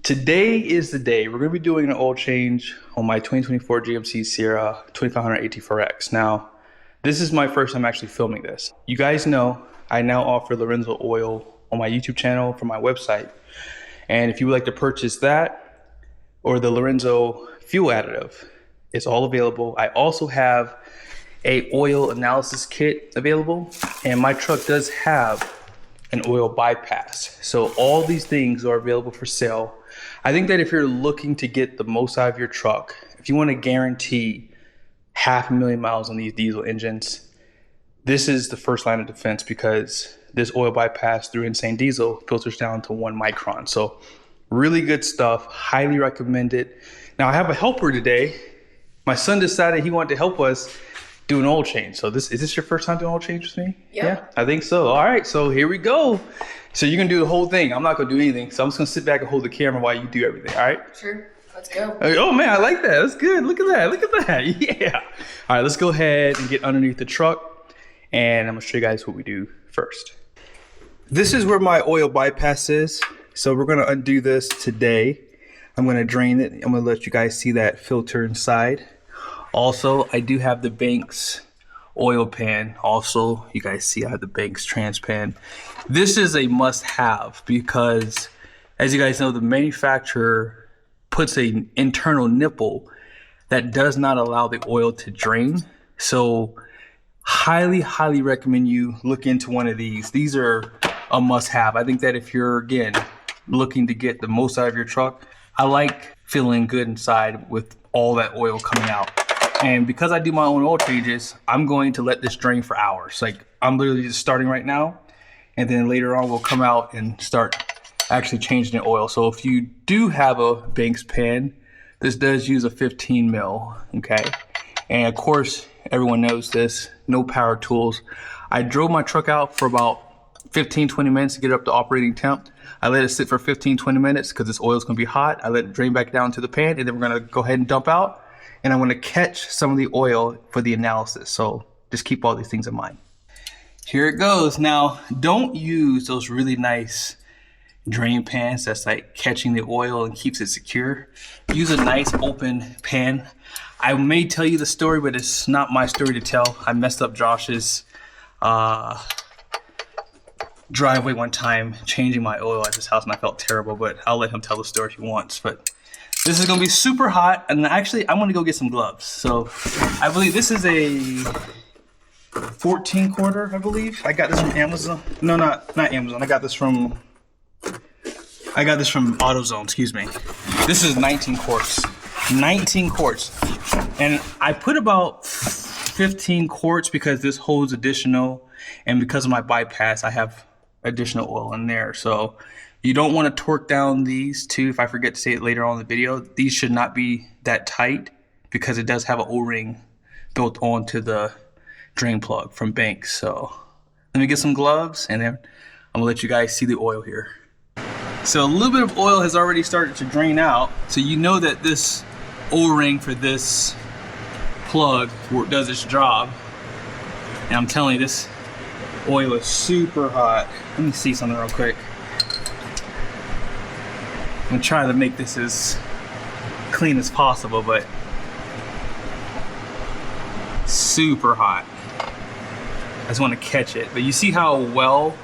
Today is the day. We're going to be doing an oil change on my 2024 GMC Sierra 2500 AT4X. Now, this is my first time actually filming this. You guys know I now offer Lorenzo oil on my YouTube channel from my website. And if you would like to purchase that or the Lorenzo fuel additive, it's all available. I also have a oil analysis kit available, and my truck does have an oil bypass. So all these things are available for sale. I think that if you're looking to get the most out of your truck, if you want to guarantee 500,000 miles on these diesel engines, this is the first line of defense, because this oil bypass through Insane Diesel filters down to 1 micron. So really good stuff, highly recommend it. Now I have a helper today. My son decided he wanted to help us do an oil change. So is this your first time doing oil change with me? Yep. Yeah, I think so. All right, so here we go. So you're gonna do the whole thing. I'm not gonna do anything. So I'm just gonna sit back and hold the camera while you do everything, all right? Sure, let's go. Oh man, I like that. That's good. Look at that, look at that. Yeah. All right, let's go ahead and get underneath the truck, and I'm gonna show you guys what we do first. This is where my oil bypass is. So we're gonna undo this today. I'm gonna drain it. I'm gonna let you guys see that filter inside. Also, I do have the Banks oil pan. Also, you guys see I have the Banks trans pan. This is a must-have because, as you guys know, the manufacturer puts an internal nipple that does not allow the oil to drain. So highly recommend you look into one of these. These are a must-have. I think that if you're, again, looking to get the most out of your truck, I like feeling good inside with all that oil coming out. And because I do my own oil changes, I'm going to let this drain for hours. Like, I'm literally just starting right now, and then later on we'll come out and start actually changing the oil. So if you do have a Banks pan, this does use a 15 mil, okay? And of course, everyone knows this, no power tools. I drove my truck out for about 15-20 minutes to get it up to operating temp. I let it sit for 15-20 minutes because this oil is gonna be hot. I let it drain back down to the pan, and then we're gonna go ahead and dump out. And I'm gonna catch some of the oil for the analysis. So just keep all these things in mind. Here it goes. Now, don't use those really nice drain pans that's like catching the oil and keeps it secure. Use a nice open pan. I may tell you the story, but it's not my story to tell. I messed up Josh's driveway one time changing my oil at his house, and I felt terrible, but I'll let him tell the story if he wants. But this is gonna be super hot, and actually I'm gonna go get some gloves. So I believe this is a 14 quarter, I believe. I got this from Amazon. No, not Amazon. I got this from AutoZone, excuse me. This is 19 quarts. 19 quarts. And I put about 15 quarts because this holds additional, and because of my bypass, I have additional oil in there. So you don't want to torque down these two. If I forget to say it later on in the video, these should not be that tight because it does have an O-ring built onto the drain plug from Banks. So let me get some gloves, and then I'm gonna let you guys see the oil here. So a little bit of oil has already started to drain out. So you know that this O-ring for this plug does its job. And I'm telling you, this oil is super hot. Let me see something real quick. I'm gonna try to make this as clean as possible, but super hot. I just want to catch it. But you see how well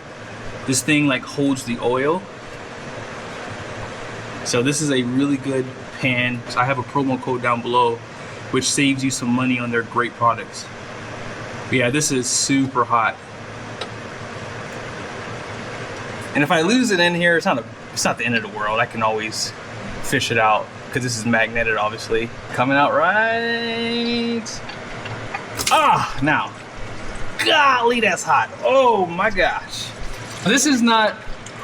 this thing like holds the oil? So this is a really good pan. So I have a promo code down below which saves you some money on their great products. But yeah, this is super hot. And if I lose it in here, it's not the end of the world. I can always fish it out because this is magneted, obviously. Coming out right. Ah, now. Golly, that's hot. Oh my gosh. This is not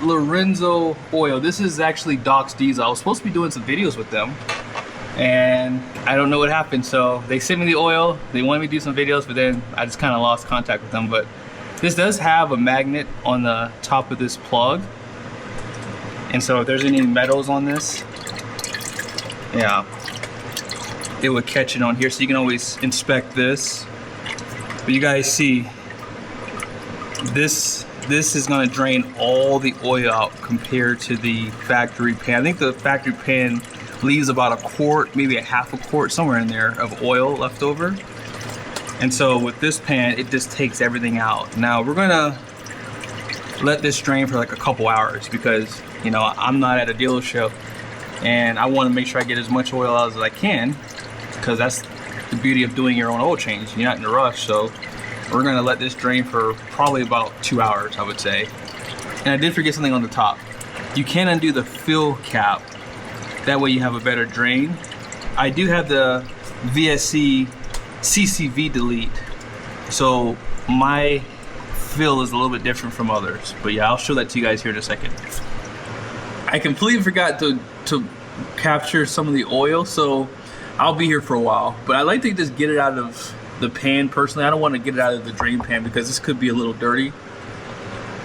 Lorenzo oil. This is actually Doc's Diesel. I was supposed to be doing some videos with them, and I don't know what happened. So they sent me the oil. They wanted me to do some videos, but then I just kind of lost contact with them. But this does have a magnet on the top of this plug. And so if there's any metals on this, yeah, it would catch it on here. So you can always inspect this. But you guys see, this this is gonna drain all the oil out compared to the factory pan. I think the factory pan leaves about a quart, maybe a half a quart, somewhere in there, of oil left over. And so with this pan, it just takes everything out. Now we're gonna let this drain for like a couple hours because, you know, I'm not at a dealership and I wanna make sure I get as much oil out as I can, because that's the beauty of doing your own oil change. You're not in a rush, so we're gonna let this drain for probably about 2 hours, I would say. And I did forget something on the top. You can undo the fill cap. That way you have a better drain. I do have the VSC CCV delete, so my fill is a little bit different from others. But yeah, I'll show that to you guys here in a second. I completely forgot to capture some of the oil, so I'll be here for a while. But I like to just get it out of the pan personally. I don't want to get it out of the drain pan because this could be a little dirty.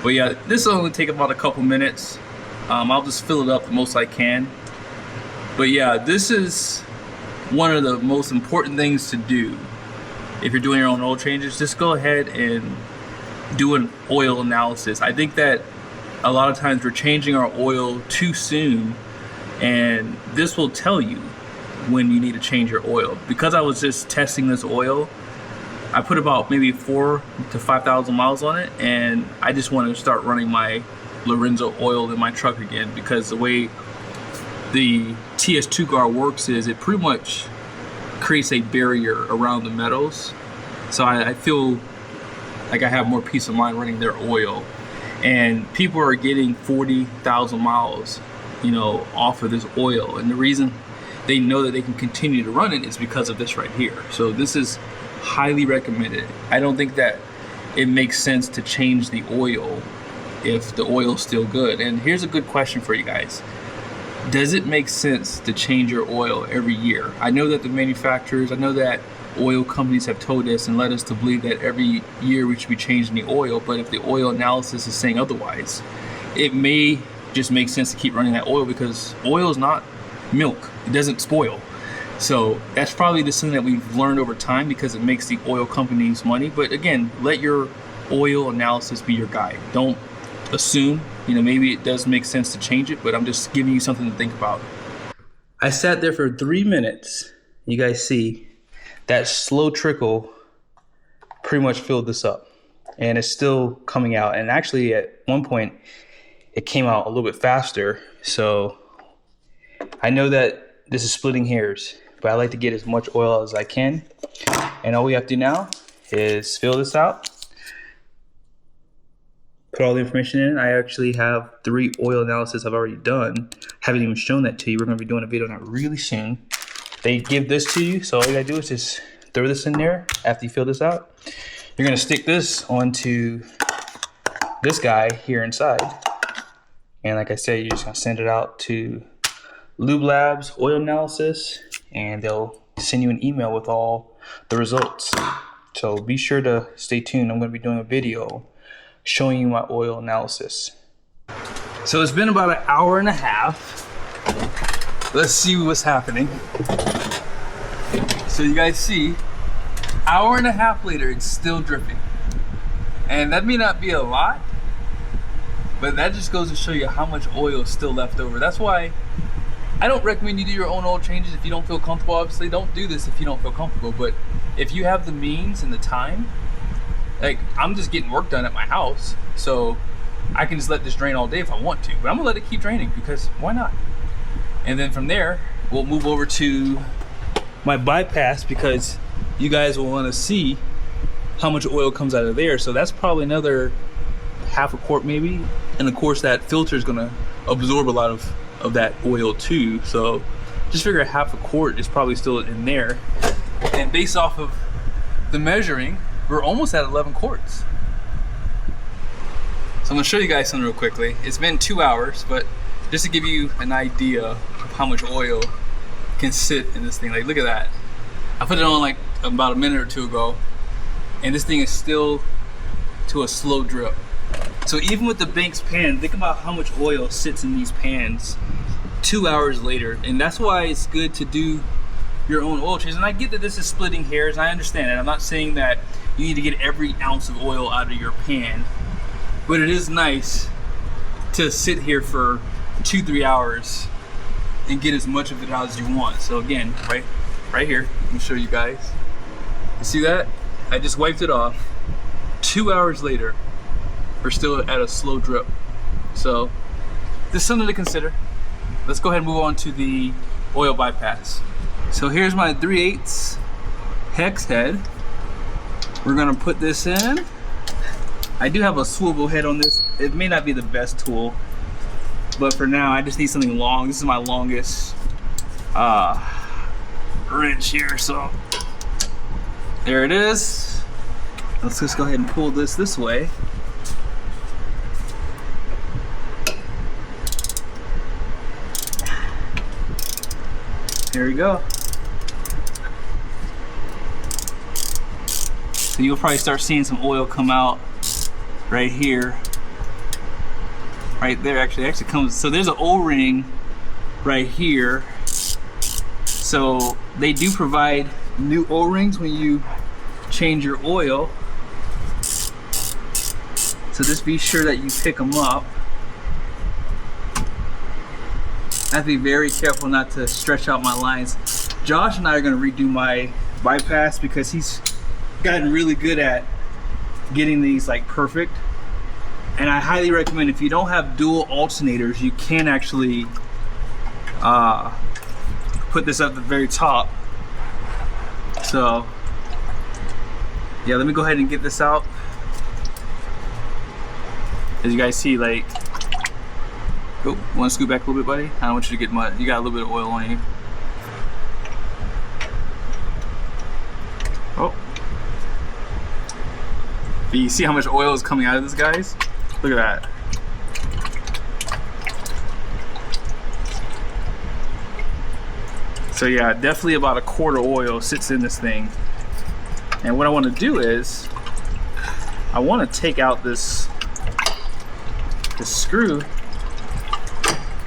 But yeah, this will only take about a couple minutes. I'll just fill it up the most I can. But yeah, this is one of the most important things to do if you're doing your own oil changes. Just go ahead and do an oil analysis. I think that a lot of times we're changing our oil too soon, and this will tell you when you need to change your oil. Because I was just testing this oil, I put about maybe 4,000 to 5,000 miles on it, and I just want to start running my Lorenzo oil in my truck again, because the way the TS2 guard works is it pretty much creates a barrier around the metals. So I feel like I have more peace of mind running their oil. And people are getting 40,000 miles, you know, off of this oil. And the reason they know that they can continue to run it is because of this right here. So this is highly recommended. I don't think that it makes sense to change the oil if the oil's still good. And here's a good question for you guys. Does it make sense to change your oil every year? I know that the manufacturers, I know that oil companies have told us and led us to believe that every year we should be changing the oil, but if the oil analysis is saying otherwise, it may just make sense to keep running that oil, because oil is not milk. It doesn't spoil. So that's probably the thing that we've learned over time, because it makes the oil companies money. But again, let your oil analysis be your guide. Don't assume, you know, maybe it does make sense to change it, but I'm just giving you something to think about. I sat there for 3 minutes. You guys see that slow trickle pretty much filled this up, and it's still coming out. And actually at one point it came out a little bit faster. So I know that this is splitting hairs, but I like to get as much oil as I can. And all we have to do now is fill this out, put all the information in. I actually have 3 oil analysis I've already done. Haven't even shown that to you. We're gonna be doing a video on that really soon. They give this to you, so all you gotta do is just throw this in there after you fill this out. You're gonna stick this onto this guy here inside. And like I said, you're just gonna send it out to Lube Labs Oil Analysis, and they'll send you an email with all the results. So be sure to stay tuned. I'm gonna be doing a video showing you my oil analysis. So it's been about an hour and a half. Let's see what's happening. So you guys see, hour and a half later, it's still dripping. And that may not be a lot, but that just goes to show you how much oil is still left over. That's why I don't recommend you do your own oil changes if you don't feel comfortable. Obviously, don't do this if you don't feel comfortable. But if you have the means and the time, like I'm just getting work done at my house, so I can just let this drain all day if I want to. But I'm gonna let it keep draining, because why not? And then from there, we'll move over to my bypass, because you guys will want to see how much oil comes out of there. So that's probably another half a quart maybe. And of course that filter is gonna absorb a lot of that oil too. So just figure half a quart is probably still in there. And based off of the measuring, we're almost at 11 quarts. So I'm gonna show you guys something real quickly. It's been 2 hours, but just to give you an idea of how much oil can sit in this thing. Like, look at that. I put it on like about a minute or two ago, and this thing is still to a slow drip. So even with the Banks pan, think about how much oil sits in these pans 2 hours later. And that's why it's good to do your own oil change. And I get that this is splitting hairs, I understand it. I'm not saying that you need to get every ounce of oil out of your pan. but it is nice to sit here for 2-3 hours and get as much of it out as you want. So again, right here, let me show you guys. You see that? I just wiped it off. 2 hours later, we're still at a slow drip. So this is something to consider. Let's go ahead and move on to the oil bypass. So here's my 3/8 hex head. We're gonna put this in. I do have a swivel head on this. It may not be the best tool, but for now I just need something long. This is my longest wrench here, so there it is. Let's just go ahead and pull this way. There we go. So you'll probably start seeing some oil come out right here. Right there, actually comes, so there's an O-ring right here. So they do provide new O-rings when you change your oil. So just be sure that you pick them up. I have to be very careful not to stretch out my lines. Josh and I are gonna redo my bypass because he's gotten really good at getting these like perfect. And I highly recommend, if you don't have dual alternators, you can actually put this at the very top. So yeah, let me go ahead and get this out. As you guys see, like, oh, want to scoot back a little bit, buddy? I don't want you to get mud. You got a little bit of oil on you. Oh. But you see how much oil is coming out of this, guys? Look at that. So yeah, definitely about a quart of oil sits in this thing. And what I want to do is, I want to take out this screw.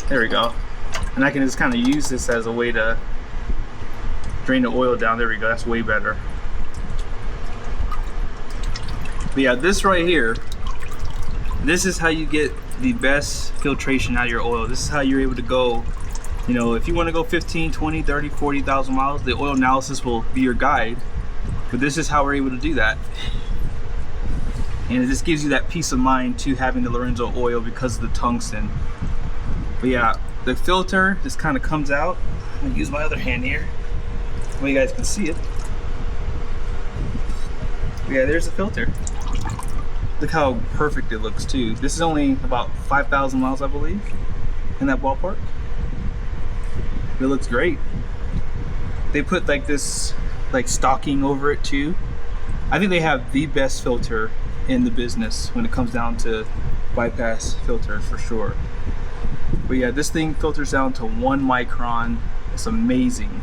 There we go. And I can just kind of use this as a way to drain the oil down. There we go, that's way better. But yeah, this right here, this is how you get the best filtration out of your oil. This is how you're able to go, you know, if you want to go 15, 20, 30, 40,000 miles, the oil analysis will be your guide. But this is how we're able to do that. And it just gives you that peace of mind to having the Lorenzo oil because of the tungsten. But yeah, the filter just kind of comes out. I'm gonna use my other hand here so you guys can see it. But yeah, there's the filter. Look how perfect it looks too. This is only about 5,000 miles, I believe, in that ballpark. It looks great. They put like this like stocking over it too. I think they have the best filter in the business when it comes down to bypass filters for sure. But yeah, this thing filters down to 1 micron. It's amazing.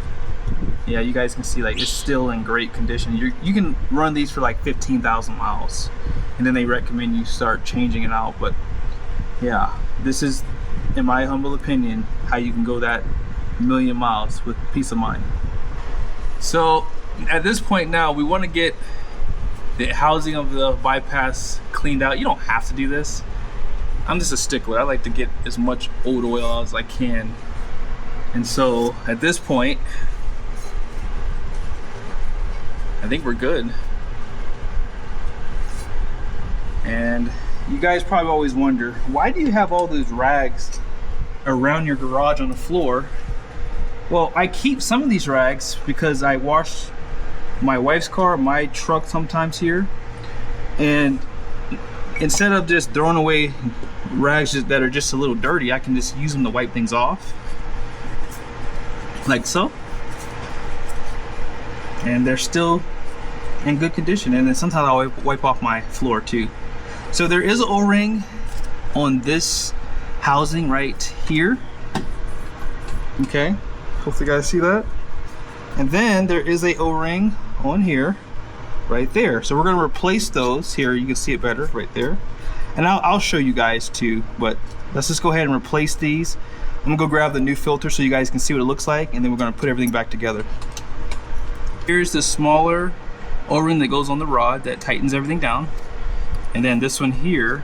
Yeah, you guys can see like it's still in great condition. You can run these for like 15,000 miles, and then they recommend you start changing it out. But yeah, this is, in my humble opinion, how you can go that 1,000,000 miles with peace of mind. So at this point now, we want to get the housing of the bypass cleaned out. You don't have to do this. I'm just a stickler. I like to get as much old oil out as I can. And so at this point, I think we're good. And you guys probably always wonder, why do you have all those rags around your garage on the floor? Well, I keep some of these rags because I wash my wife's car, my truck sometimes here, and instead of just throwing away rags that are just a little dirty, I can just use them to wipe things off, like so. And they're still in good condition. And then sometimes I'll wipe off my floor too. So there is an O-ring on this housing right here. Okay, hopefully you guys see that. And then there is a O-ring on here, right there. So we're gonna replace those here. You can see it better right there. And I'll show you guys too, but let's just go ahead and replace these. I'm gonna go grab the new filter so you guys can see what it looks like, and then we're gonna put everything back together. Here's the smaller O-ring that goes on the rod that tightens everything down. And then this one here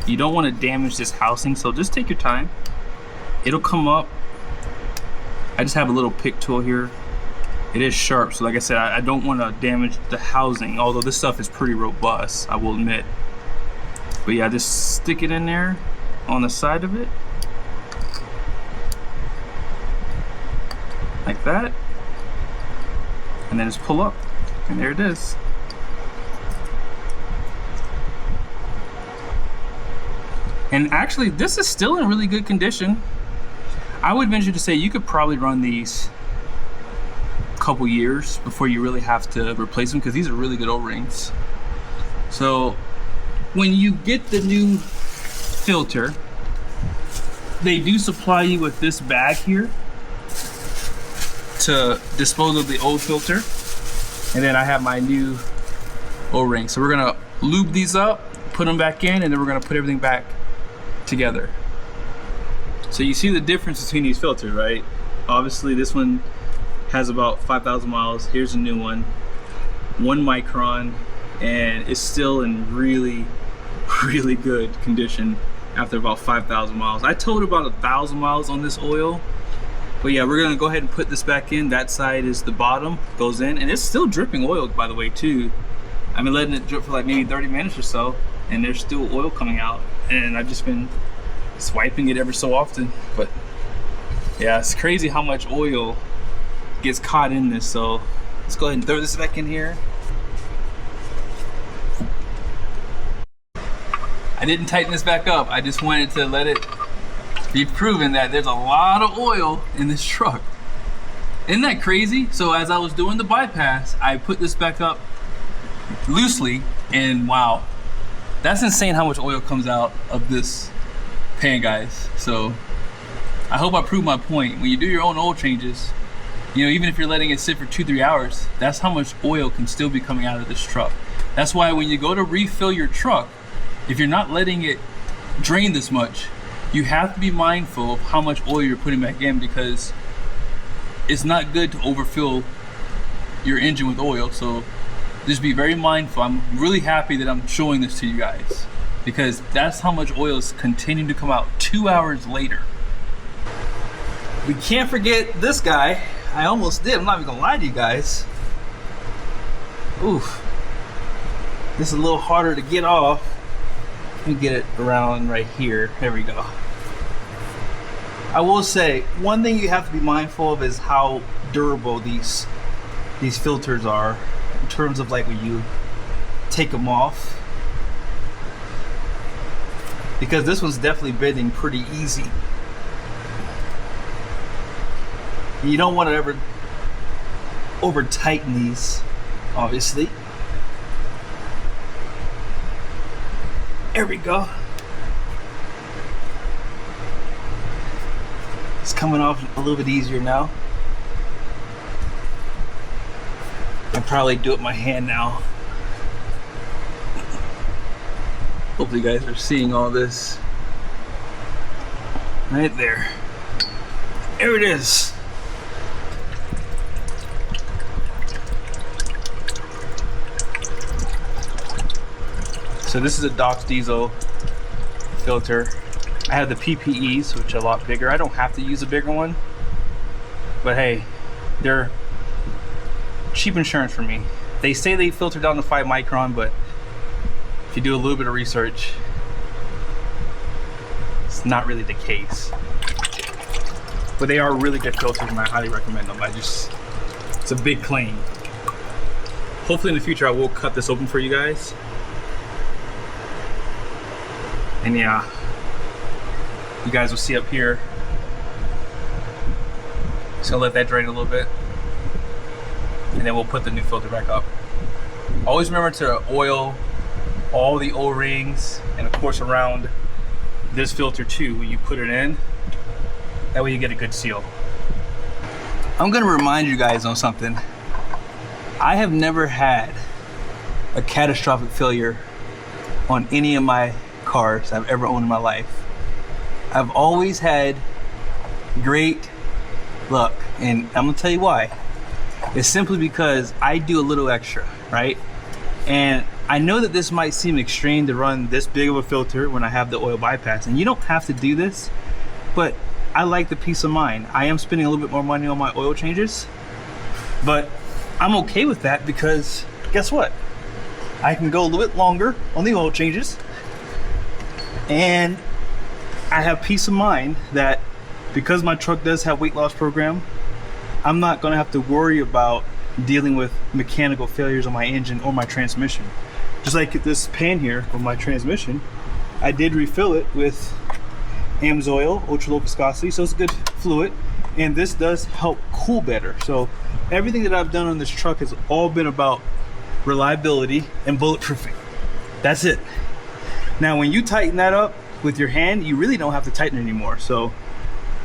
You don't want to damage this housing, so just take your time. It'll come up. I just have a little pick tool here. It is sharp, so like I said, I don't want to damage the housing, although this stuff is pretty robust, I will admit. But yeah, just stick it in there on the side of it. Like that. And then just pull up, and there it is. And actually, this is still in really good condition. I would venture to say you could probably run these a couple years before you really have to replace them, because these are really good O-rings. So when you get the new filter, they do supply you with this bag here to dispose of the old filter. And then I have my new O-ring. So we're gonna lube these up, put them back in, and then we're gonna put everything back together. So you see the difference between these filters, right? Obviously this one has about 5,000 miles. Here's a new one, 1 micron, and it's still in really good condition after about 5,000 miles. I told about 1,000 miles on this oil. But yeah, we're gonna go ahead and put this back in. That side is the bottom, goes in, and it's still dripping oil, by the way, too. I've been letting it drip for like maybe 30 minutes or so, and there's still oil coming out. And I've just been swiping it ever so often. But yeah, it's crazy how much oil gets caught in this. So let's go ahead and throw this back in here. I didn't tighten this back up. I just wanted to let it be proven that there's a lot of oil in this truck. Isn't that crazy? So as I was doing the bypass, I put this back up loosely, and wow, that's insane how much oil comes out of this pan, guys. So I hope I proved my point. When you do your own oil changes, you know, even if you're letting it sit for 2-3 hours, that's how much oil can still be coming out of this truck. That's why when you go to refill your truck, if you're not letting it drain this much, you have to be mindful of how much oil you're putting back in, because it's not good to overfill your engine with oil. So just be very mindful. I'm really happy that I'm showing this to you guys, because that's how much oil is continuing to come out 2 hours later. We can't forget this guy. I almost did. I'm not even gonna lie to you guys. Oof. This is a little harder to get off. Let me get it around right here. There we go. I will say, one thing you have to be mindful of is how durable these filters are, in terms of like when you take them off, because this one's definitely bending pretty easy. You don't want to ever over tighten these, obviously. There we go. It's coming off a little bit easier now. I'll probably do it with my hand now. Hopefully you guys are seeing all this. Right there. There it is. So this is a Dox diesel filter. I have the PPEs, which are a lot bigger. I don't have to use a bigger one, but hey, they're cheap insurance for me. They say they filter down to 5 micron, but if you do a little bit of research, it's not really the case. But they are really good filters, and I highly recommend them. It's a big claim. Hopefully in the future I will cut this open for you guys. And yeah, you guys will see up here. So I'll let that drain a little bit, and then we'll put the new filter back up. Always remember to oil all the O-rings, and of course around this filter too when you put it in. That way you get a good seal. I'm gonna remind you guys on something. I have never had a catastrophic failure on any of my cars I've ever owned in my life. I've always had great luck, and I'm gonna tell you why. It's simply because I do a little extra, right? And I know that this might seem extreme to run this big of a filter when I have the oil bypass, and you don't have to do this, but I like the peace of mind. I am spending a little bit more money on my oil changes, but I'm okay with that because guess what? I can go a little bit longer on the oil changes, and I have peace of mind that because my truck does have weight loss program, I'm not gonna have to worry about dealing with mechanical failures on my engine or my transmission. Just like this pan here on my transmission, I did refill it with AMSOIL, ultra low viscosity, so it's a good fluid, and this does help cool better. So everything that I've done on this truck has all been about reliability and bulletproofing. That's it. Now when you tighten that up with your hand, you really don't have to tighten it anymore. So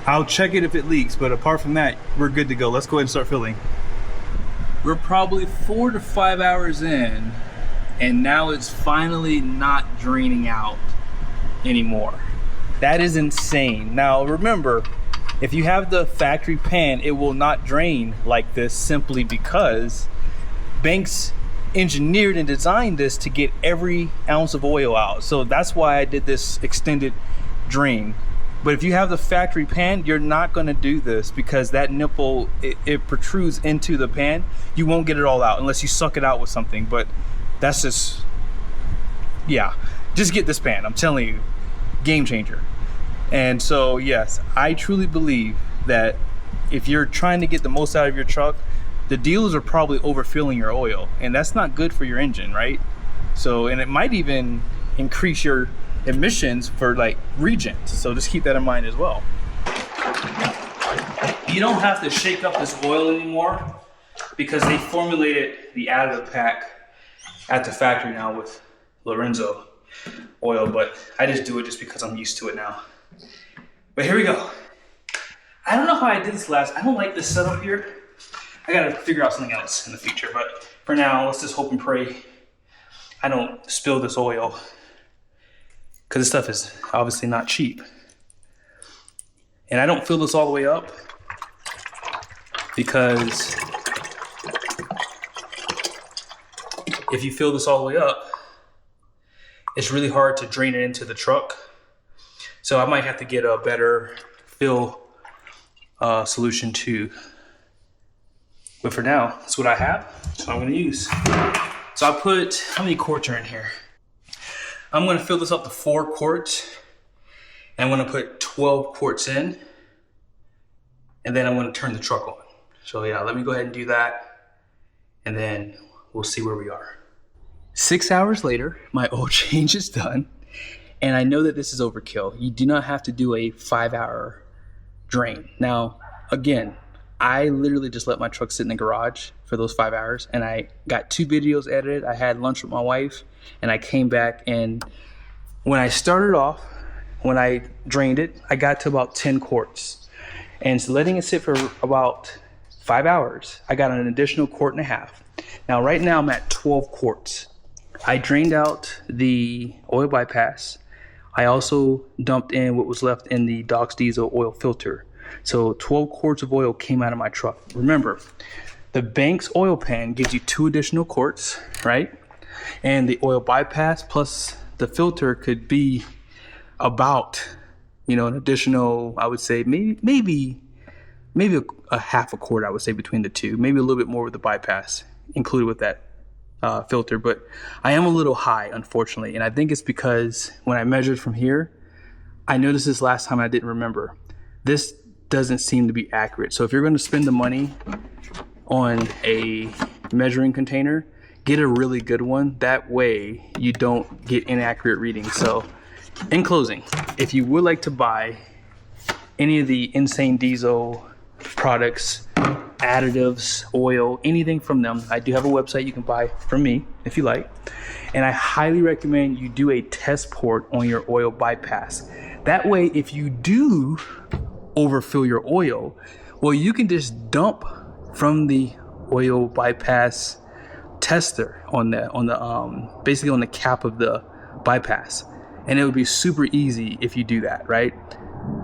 I'll check it if it leaks, but apart from that, we're good to go. Let's go ahead and start filling. We're probably 4 to 5 hours in, and now it's finally not draining out anymore. That is insane. Now remember, if you have the factory pan, it will not drain like this simply because Banks engineered and designed this to get every ounce of oil out. So that's why I did this extended drain. But if you have the factory pan, you're not going to do this because that nipple, it protrudes into the pan. You won't get it all out unless you suck it out with something. But that's just, yeah, just get this pan. I'm telling you, game changer. And so, yes, I truly believe that if you're trying to get the most out of your truck, the dealers are probably overfilling your oil, and that's not good for your engine, right? So, and it might even increase your emissions for like regen. So just keep that in mind as well. You don't have to shake up this oil anymore because they formulated the additive pack at the factory now with Lorenzo oil, but I just do it just because I'm used to it now. But here we go. I don't know how I did this last. I don't like this setup here. I gotta figure out something else in the future, but for now, let's just hope and pray I don't spill this oil, because this stuff is obviously not cheap. And I don't fill this all the way up because if you fill this all the way up, it's really hard to drain it into the truck. So I might have to get a better fill solution too. But for now, that's what I have, so I'm gonna use. So I put, how many quarts are in here? I'm gonna fill this up to 4 quarts. And I'm gonna put 12 quarts in. And then I'm gonna turn the truck on. So yeah, let me go ahead and do that. And then we'll see where we are. 6 hours later, my oil change is done. And I know that this is overkill. You do not have to do a 5-hour drain. Now, again, I literally just let my truck sit in the garage for those 5 hours, and I got 2 videos edited. I had lunch with my wife, and I came back, and when I started off, when I drained it, I got to about 10 quarts. And so letting it sit for about 5 hours, I got an additional 1.5 quarts. Now right now I'm at 12 quarts. I drained out the oil bypass. I also dumped in what was left in the Docs diesel oil filter. So 12 quarts of oil came out of my truck. Remember, the Banks oil pan gives you 2 additional quarts, right? And the oil bypass plus the filter could be about, you know, an additional, I would say maybe a half a quart, I would say, between the two, maybe a little bit more with the bypass included with that filter. But I am a little high, unfortunately, and I think it's because when I measured from here, I noticed this last time, I didn't remember. This doesn't seem to be accurate. So if you're going to spend the money on a measuring container, get a really good one. That way you don't get inaccurate readings. So in closing, if you would like to buy any of the Insane Diesel products, additives, oil, anything from them, I do have a website you can buy from me if you like. And I highly recommend you do a test port on your oil bypass. That way, if you do overfill your oil, well, you can just dump from the oil bypass tester on the basically on the cap of the bypass, and it would be super easy if you do that, right?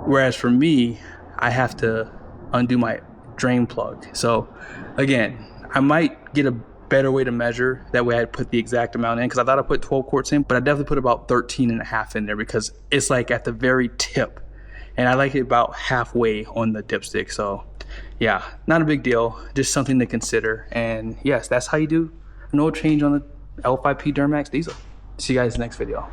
Whereas for me, I have to undo my drain plug. So again, I might get a better way to measure. That way I'd put the exact amount in, because I thought I put 12 quarts in, but I definitely put about 13.5 in there because it's like at the very tip. And I like it about halfway on the dipstick. So yeah, not a big deal, just something to consider. And yes, that's how you do an oil change on the L5P Duramax diesel. See you guys in the next video.